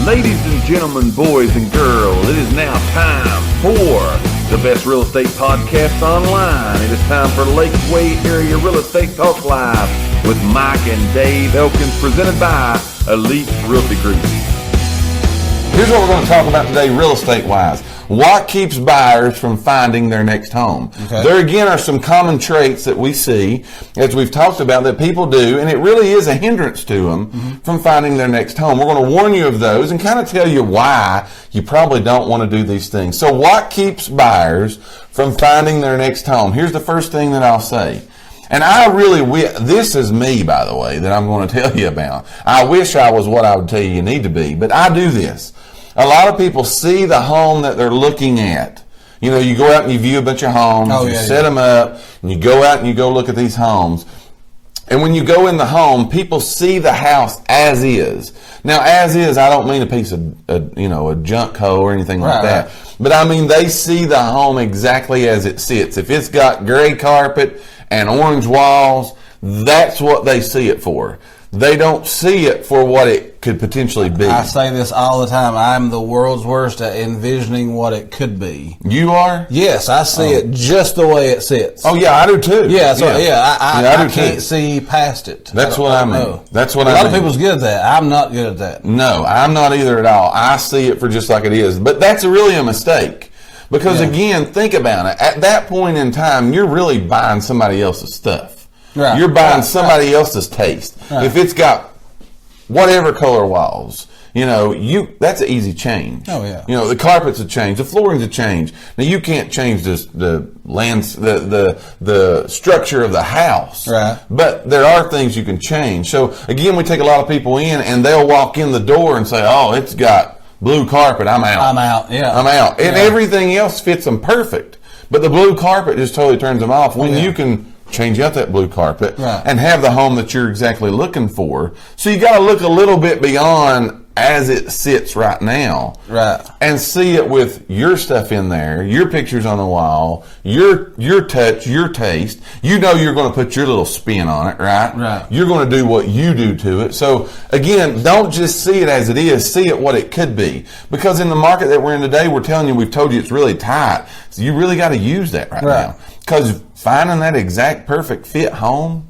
Ladies and gentlemen, boys and girls, it is now time for the best real estate podcast online. It is time for Lakeway Area Real Estate Talk Live with Mike and Dave Elkins, presented by Elite Realty Group. Here's what we're going to talk about today, real estate-wise. What keeps buyers from finding their next home? Okay. There again are some common traits that we see, as we've talked about, that people do, and it really is a hindrance to them from finding their next home. We're going to warn you of those and kind of tell you why you probably don't want to do these things. So what keeps buyers from finding their next home? Here's the first thing that I'll say. And this is me, by the way, that I'm going to tell you about. I wish I was what I would tell you need to be, but I do this. A lot of people see the home that they're looking at. You know, you go out and you view a bunch of homes, set them up, and you go out and you go look at these homes. And when you go in the home, people see the house as is. Now, as is, I don't mean a piece of, a junk hole or anything like that. Right. But I mean, they see the home exactly as it sits. If it's got gray carpet and orange walls, that's what they see it for. They don't see it for what it could potentially be. I say this all the time. I'm the world's worst at envisioning what it could be. You are? Yes, I see it just the way it sits. Oh, yeah, I do too. Yeah, I can't see past it. That's what I mean. That's what I mean. A lot of people's good at that. I'm not good at that. No, I'm not either at all. I see it for just like it is. But that's really a mistake. Because, again, think about it. At that point in time, you're really buying somebody else's stuff. Right. You're buying somebody else's taste. Right. If it's got whatever color walls, that's an easy change. Oh yeah. The carpet's a change, the flooring's a change. Now you can't change the structure of the house. Right. But there are things you can change. So again, we take a lot of people in and they'll walk in the door and say, "Oh, it's got blue carpet. I'm out. I'm out. Yeah. I'm out." And everything else fits them perfect. But the blue carpet just totally turns them off when you can change out that blue carpet and have the home that you're exactly looking for. So you got to look a little bit beyond as it sits right now, and see it with your stuff in there, your pictures on the wall, your touch, your taste. You're going to put your little spin on it, right? You're going to do what you do to it. So again, don't just see it as it is. See it what it could be. Because in the market that we're in today, we've told you it's really tight. So you really got to use that right now. Because finding that exact perfect fit home,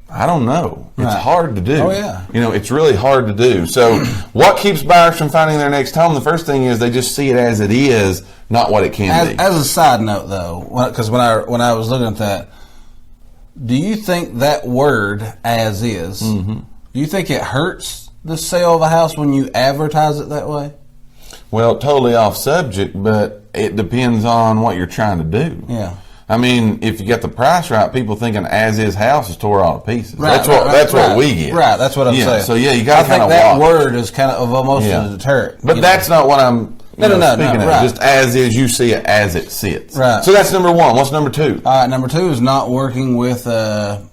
I don't know. It's hard to do. Oh, yeah. It's really hard to do. So what keeps buyers from finding their next home? The first thing is they just see it as it is, not what it can be. As a side note, though, because when I was looking at that, do you think that word, as is, do you think it hurts the sale of a house when you advertise it that way? Well, totally off subject, but it depends on what you're trying to do. Yeah. I mean, if you get the price right, people thinking as-is house is tore all to pieces. Right, that's what we get. Right, that's what I'm saying. So, you got to kind of watch. I think that word is kind of almost a deterrent. But that's not what I'm speaking of. Just as is, you see it as it sits. Right. So that's number one. What's number two? All right, number two is not working with an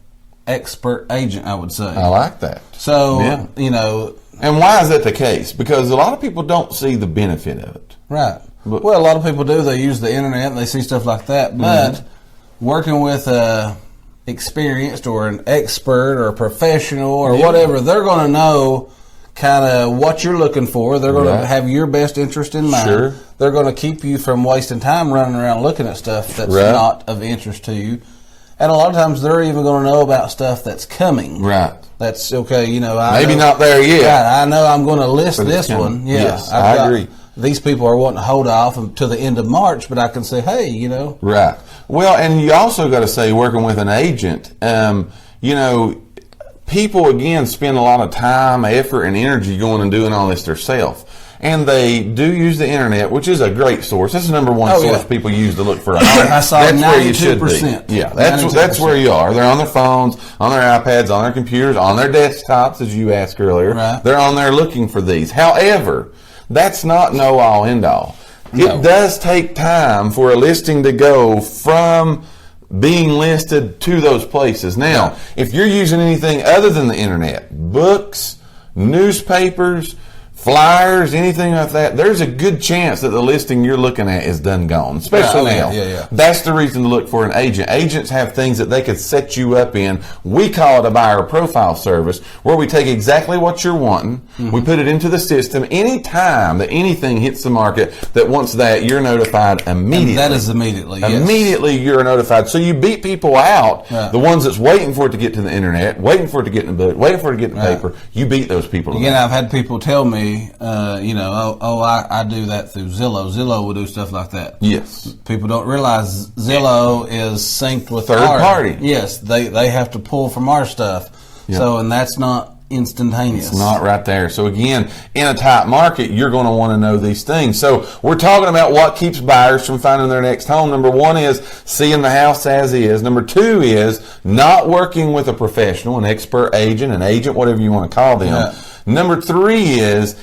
expert agent, I would say. I like that. So, And why is that the case? Because a lot of people don't see the benefit of it. Right. Well, a lot of people do. They use the internet and they see stuff like that. But working with a experienced or an expert or a professional or whatever, they're going to know kind of what you're looking for. They're going to have your best interest in mind. Sure. They're going to keep you from wasting time running around looking at stuff that's not of interest to you. And a lot of times they're even going to know about stuff that's coming. Right. That's okay. Maybe not there yet. Right. I know I'm going to list this one. Yeah. Yes, I agree. These people are wanting to hold off until the end of March, but I can say, hey, Right. Well, and you also got to say, working with an agent, people, again, spend a lot of time, effort, and energy going and doing all this themselves. And they do use the internet, which is a great source. That's the number one source people use to look for a home. I saw that's 92%. Where you should be. Yeah, that's where you are. They're on their phones, on their iPads, on their computers, on their desktops, as you asked earlier. Right. They're on there looking for these. However, that's not know-all, end-all. No. It does take time for a listing to go from being listed to those places. Now, if you're using anything other than the internet, books, newspapers, flyers, anything like that, there's a good chance that the listing you're looking at is done gone, especially now. Yeah. That's the reason to look for an agent. Agents have things that they could set you up in. We call it a buyer profile service, where we take exactly what you're wanting, we put it into the system. Any time that anything hits the market that wants that, you're notified immediately. And that is immediately, yes. Immediately you're notified. So you beat people out, the ones that's waiting for it to get to the internet, waiting for it to get in the book, waiting for it to get in the paper. You beat those people. Again, I've had people tell me, I do that through Zillow. Zillow will do stuff like that. Yes. People don't realize Zillow is synced with third party. Yes, they have to pull from our stuff. Yep. So, and that's not instantaneous. It's not right there. So again, in a tight market, you're going to want to know these things. So we're talking about what keeps buyers from finding their next home. Number one is seeing the house as is. Number two is not working with a professional, an expert agent, an agent, whatever you want to call them. Yeah. Number three is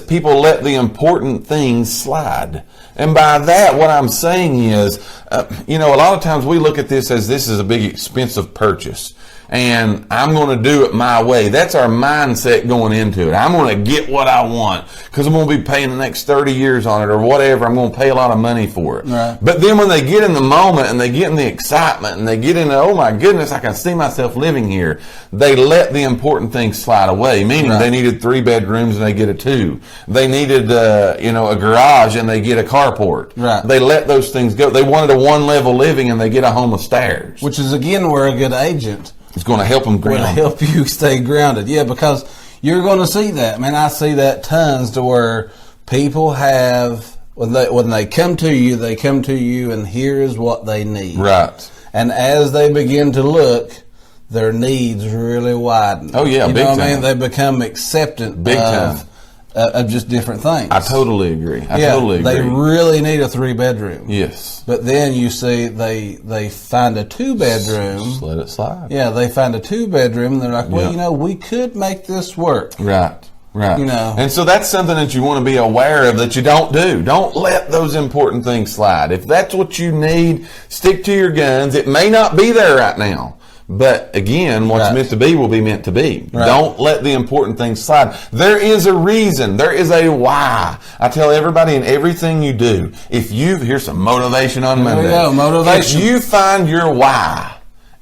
people let the important things slide. And by that, what I'm saying is, a lot of times we look at this as this is a big expensive purchase. And I'm going to do it my way. That's our mindset going into it. I'm going to get what I want because I'm going to be paying the next 30 years on it or whatever. I'm going to pay a lot of money for it. Right. But then when they get in the moment and they get in the excitement and they get into, oh my goodness, I can see myself living here, they let the important things slide away, meaning they needed 3 bedrooms and they get a 2. They needed, a garage and they get a carport. Right. They let those things go. They wanted a 1-level living and they get a home with stairs. Which is, again, where a good agent it's going to help them ground. Going to help you stay grounded. Yeah, because you're going to see that. Man, I see that tons to where people have, when they come to you and here is what they need. Right. And as they begin to look, their needs really widen. Oh, yeah, big time. They become acceptant big time. Of just different things. I totally agree. Totally agree. They really need a 3-bedroom. Yes. But then you see they find a 2-bedroom. Just let it slide. Yeah, they find a 2-bedroom and they're like, well, we could make this work. Right. Right. And so that's something that you want to be aware of that you don't do. Don't let those important things slide. If that's what you need, stick to your guns. It may not be there right now. But again, what's meant to be will be meant to be. Right. Don't let the important things slide. There is a reason. There is a why. I tell everybody in everything you do, here's some motivation on Monday. There we go, motivation. If you find your why,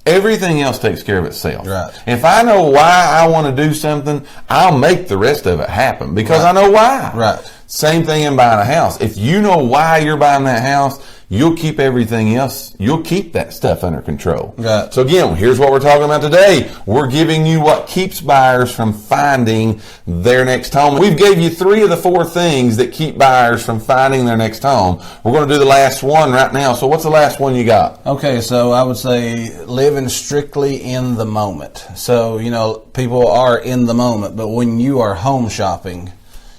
everything else takes care of itself. Right. If I know why I want to do something, I'll make the rest of it happen because I know why. Right. Same thing in buying a house. If you know why you're buying that house, you'll keep everything else. You'll keep that stuff under control. Right. So again, here's what we're talking about today. We're giving you what keeps buyers from finding their next home. We've gave you 3 of the 4 things that keep buyers from finding their next home. We're going to do the last one right now. So what's the last one you got? Okay, so I would say living strictly in the moment. So, people are in the moment, but when you are home shopping,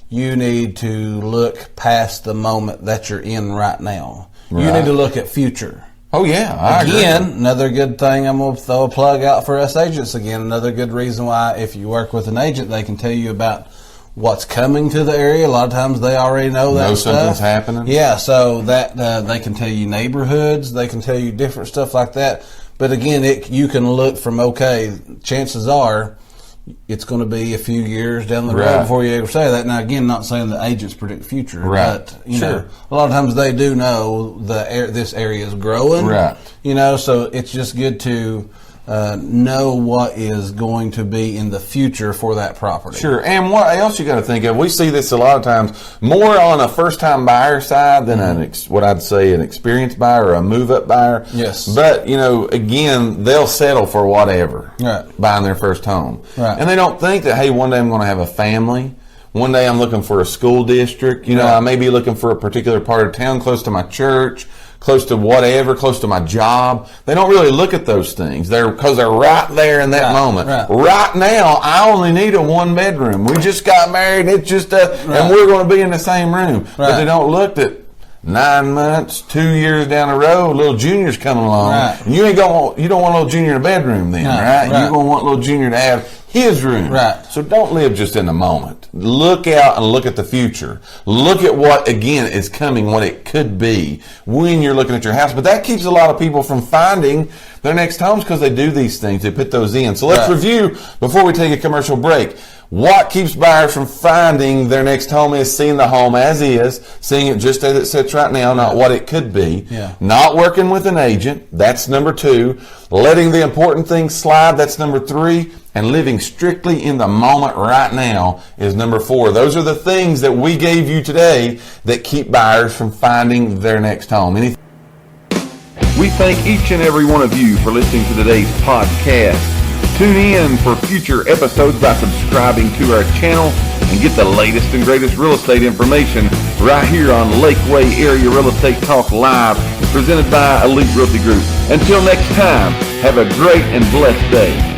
you need to look past the moment that you're in right now. Right. You need to look at future. Oh, yeah. Again, another good thing, I'm going to throw a plug out for us agents again. Another good reason why, if you work with an agent, they can tell you about what's coming to the area. A lot of times they already know that stuff. Something's happening. Yeah, so that they can tell you neighborhoods. They can tell you different stuff like that. But again, you can look from, chances are it's going to be a few years down the road before you ever say that. Now, again, not saying that agents predict the future, but a lot of times they do know this area is growing. Right. So it's just good to know what is going to be in the future for that property. Sure. And what else you got to think of? We see this a lot of times more on a first-time buyer side than what I'd say an experienced buyer or a move-up buyer. Yes. But, again, they'll settle for whatever buying their first home. Right. And they don't think that, hey, one day I'm going to have a family. One day I'm looking for a school district. I may be looking for a particular part of town close to my church, close to whatever, close to my job. They don't really look at those things. Because they're right there in that moment. Right now, I only need a 1-bedroom. We just got married. It's just and we're going to be in the same room. But they don't look at 9 months, 2 years down the road, little junior's coming along. And you don't want little junior in a bedroom then, right? You're going to want little junior to have his room. Right. So don't live just in the moment. Look out and look at the future. Look at what, again, is coming, what it could be when you're looking at your house. But that keeps a lot of people from finding their next homes because they do these things. They put those in. So let's review before we take a commercial break. What keeps buyers from finding their next home is seeing the home as is, seeing it just as it sits right now, not what it could be. Yeah. Not working with an agent, that's number 2. Letting the important things slide, that's number 3. And living strictly in the moment right now is number 4. Those are the things that we gave you today that keep buyers from finding their next home. We thank each and every one of you for listening to today's podcast. Tune in for future episodes by subscribing to our channel and get the latest and greatest real estate information right here on Lakeway Area Real Estate Talk Live, presented by Elite Realty Group. Until next time, have a great and blessed day.